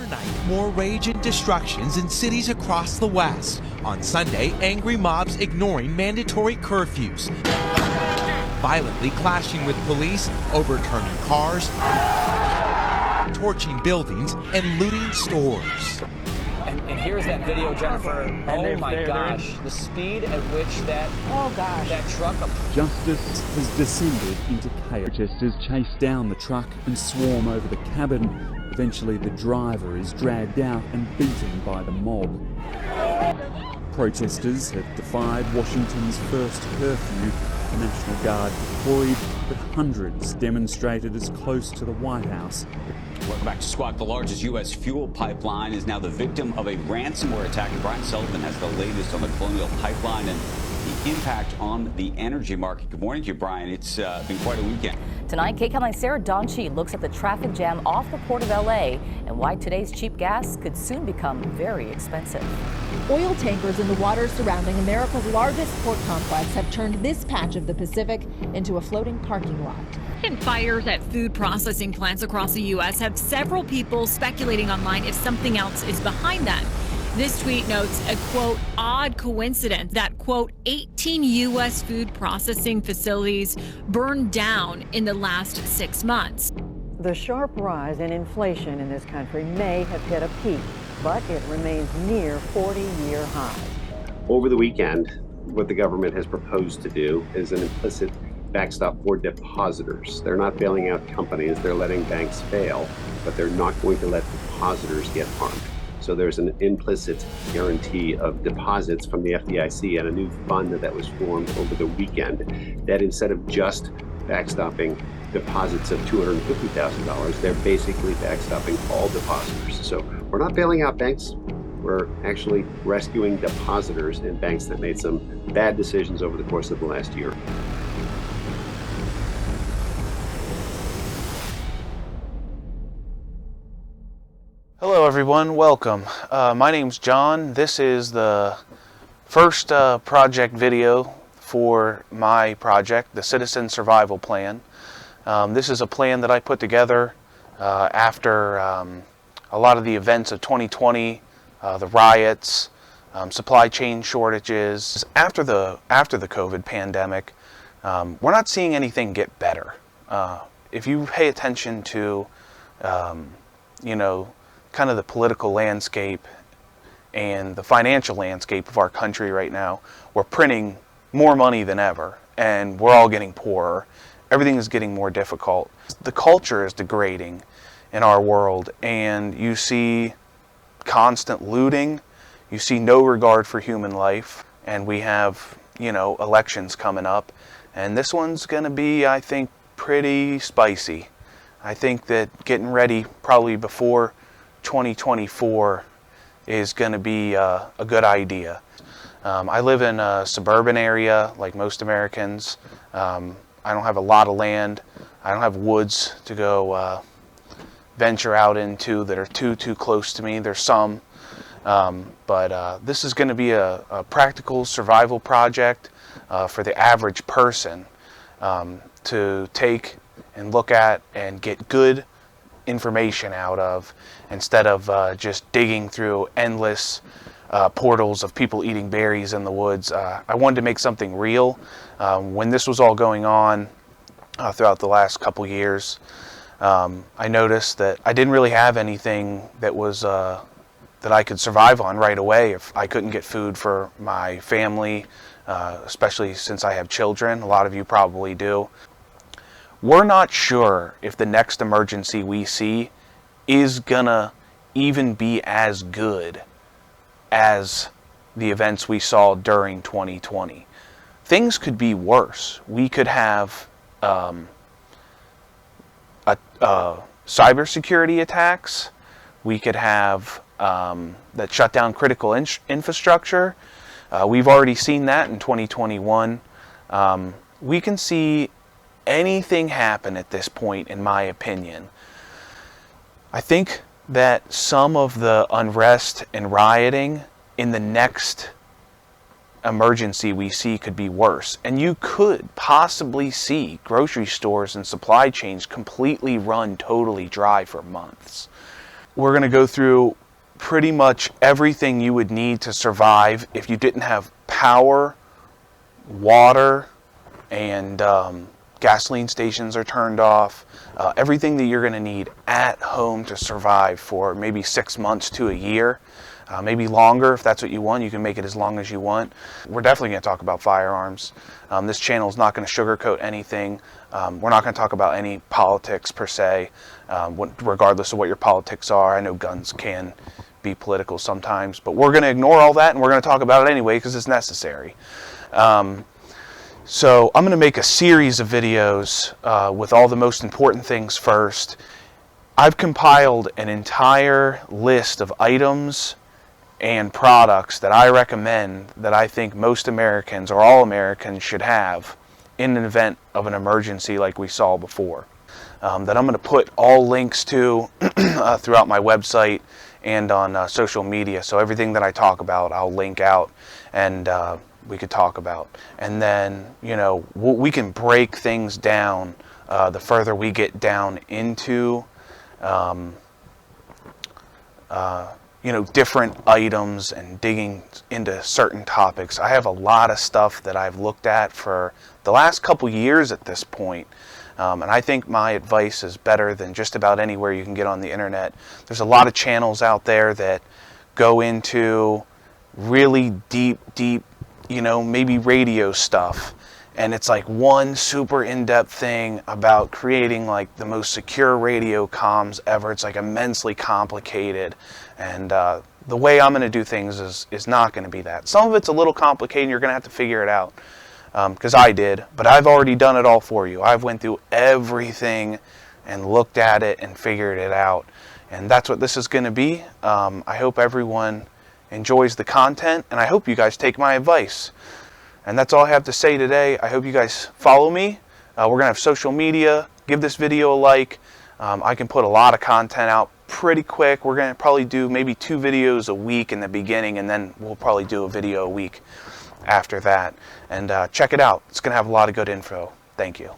Overnight, more rage and destructions in cities across the West. On Sunday, angry mobs ignoring mandatory curfews, violently clashing with police, overturning cars, torching buildings, and looting stores. And here's that video, Jennifer. Oh my gosh, the speed at which that truck. Justice has descended into chaos. Protesters chase down the truck and swarm over the cabin. Eventually, the driver is dragged out and beaten by the mob. Protesters have defied Washington's first curfew. The National Guard deployed, but hundreds demonstrated as close to the White House. Welcome back to Squawk. The largest U.S. fuel pipeline is now the victim of a ransomware attack. And Brian Sullivan has the latest on the Colonial Pipeline and the impact on the energy market. Good morning to you, Brian. It's been quite a weekend. Tonight, KCAL9's Sarah Donchi looks at the traffic jam off the port of L.A. and why today's cheap gas could soon become very expensive. Oil tankers in the waters surrounding America's largest port complex have turned this patch of the Pacific into a floating parking lot. And fires at food processing plants across the U.S. have several people speculating online if something else is behind them. This tweet notes a, quote, odd coincidence that, quote, 18 U.S. food processing facilities burned down in the last 6 months. The sharp rise in inflation in this country may have hit a peak, but it remains near 40-year highs. Over the weekend, what the government has proposed to do is an implicit backstop for depositors. They're not bailing out companies, they're letting banks fail, but they're not going to let depositors get harmed. So there's an implicit guarantee of deposits from the FDIC and a new fund that was formed over the weekend that instead of just backstopping deposits of $250,000, they're basically backstopping all depositors. So we're not bailing out banks, we're actually rescuing depositors in banks that made some bad decisions over the course of the last year. Hello everyone, welcome. My name's John. This is the first project video for my project, the Citizen Survival Plan. This is a plan that I put together after a lot of the events of 2020, the riots, supply chain shortages. After the COVID pandemic, we're not seeing anything get better. If you pay attention to, kind of the political landscape and the financial landscape of our country right now, we're printing more money than ever and we're all getting poorer. Everything is getting more difficult. The culture is degrading in our world and you see constant looting, you see no regard for human life, and we have, elections coming up, and this one's going to be, I think, pretty spicy. I think that getting ready probably before 2024 is going to be a good idea. I live in a suburban area like most Americans. I don't have a lot of land. I don't have woods to go venture out into that are too close to me. There's some, but this is going to be a practical survival project for the average person to take and look at and get good information out of, instead of just digging through endless portals of people eating berries in the woods. I wanted to make something real. When this was all going on throughout the last couple years, I noticed that I didn't really have anything that was that I could survive on right away if I couldn't get food for my family, especially since I have children. A lot of you probably do. We're not sure if the next emergency we see is gonna even be as good as the events we saw during 2020. Things could be worse. We could have cybersecurity attacks. We could have that shut down critical infrastructure. We've already seen that in 2021. We can see anything happen at this point, in my opinion. I think that some of the unrest and rioting in the next emergency we see could be worse. And you could possibly see grocery stores and supply chains completely run totally dry for months. we're going to go through pretty much everything you would need to survive if you didn't have power, water, and gasoline stations are turned off. Everything that you're going to need at home to survive for maybe 6 months to a year. Maybe longer if that's what you want. You can make it as long as you want. We're definitely going to talk about firearms. This channel is not going to sugarcoat anything. We're not going to talk about any politics per se, regardless of what your politics are. I know guns can be political sometimes, but we're going to ignore all that and we're going to talk about it anyway because it's necessary. So I'm going to make a series of videos with all the most important things first. I've compiled an entire list of items and products that I recommend that I think most Americans or all Americans should have in an event of an emergency like we saw before. That I'm going to put all links to throughout my website and on social media. So everything that I talk about, I'll link out and we could talk about. And then, you know, we can break things down the further we get down into you know, different items and digging into certain topics. I have a lot of stuff that I've looked at for the last couple years at this point. And I think my advice is better than just about anywhere you can get on the internet. There's a lot of channels out there that go into really deep, you know, maybe radio stuff. And it's like one super in-depth thing about creating like the most secure radio comms ever. It's like immensely complicated. And the way I'm going to do things is not going to be that. Some of it's a little complicated and you're going to have to figure it out. Because I did, but I've already done it all for you. I've went through everything and looked at it and figured it out. And that's what this is going to be. I hope everyone enjoys the content, and I hope you guys take my advice. And that's all I have to say today. I hope you guys follow me. We're going to have social media. Give this video a like. I can put a lot of content out pretty quick. We're going to probably do maybe 2 videos a week in the beginning, and then we'll probably do a video a week after that. And check it out. It's going to have a lot of good info. Thank you.